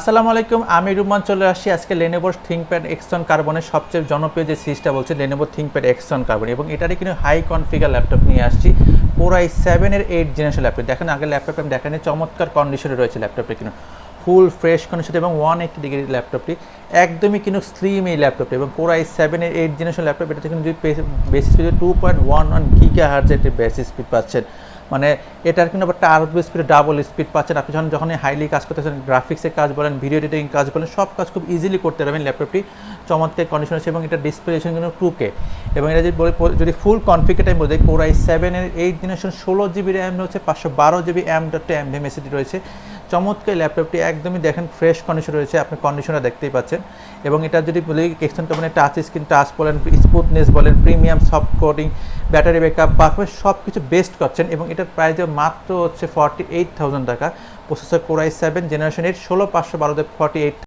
আসসালামু আলাইকুম, আমি রুমান চলে আসছি আজকে Lenovo ThinkPad X1 কার্বনের সবচেয়ে জনপ্রিয় যে সিরিজটা বলছে Lenovo ThinkPad X1 কার্বন, এবং এটারই কিন্তু হাই কনফিগার ল্যাপটপ নিয়ে আসছি। Core i7 এর 8 জেনারেশন ল্যাপটপ। দেখেন আগে ল্যাপটপটা আমি দেখানি, চমৎকার কন্ডিশনে রয়েছে ল্যাপটপটা, কিন্তু ফুল ফ্রেশ কন্ডিশন এবং 180 ডিগ্রি ল্যাপটপটি একদমই কিন্তু স্লিম এই ল্যাপটপটি, এবং Core i7 এর 8 জেনারেশন ল্যাপটপ। এটাতে কিন্তু বেসিস স্পিড 2.11 GHz এর বেসিস স্পিড পাচ্ছেন। মানে এটার কিন্তু আবার টার্বো স্পিড ডাবল স্পিড পাচ্ছেন। আপনি যখন হাইলি কাজ করতেছেন, গ্রাফিক্সের কাজ বলেন, ভিডিও এডিটিং কাজ বলেন, সব কাজ খুব ইজিলি করতে পারবেন। ল্যাপটপটি চমৎকার কন্ডিশন আছে এবং এটা ডিসপ্লে কিন্তু 2K, এবং এটা যদি ফুল কনফিগার টাইম বলতে Core i7 এর 8 জেনারেশন 16GB র্যাম হচ্ছে, 512GB M.2 মেসিডি রয়েছে। চমৎকার ল্যাপটপটি একদমই দেখেন ফ্রেশ কন্ডিশন রয়েছে, আপনি কন্ডিশনটা দেখতেই পাচ্ছেন। এবং এটা যদি বলি X1 কোম্পানির টাচ স্ক্রিন, টাচ বলেন, স্মুথনেস বলেন, premium soft coding, battery backup, performance সব কিছু বেস্ট করছেন। এবং এটার প্রাইস মাত্র হচ্ছে 48,000 টাকা। Processor Core i7 generation 8 16512 48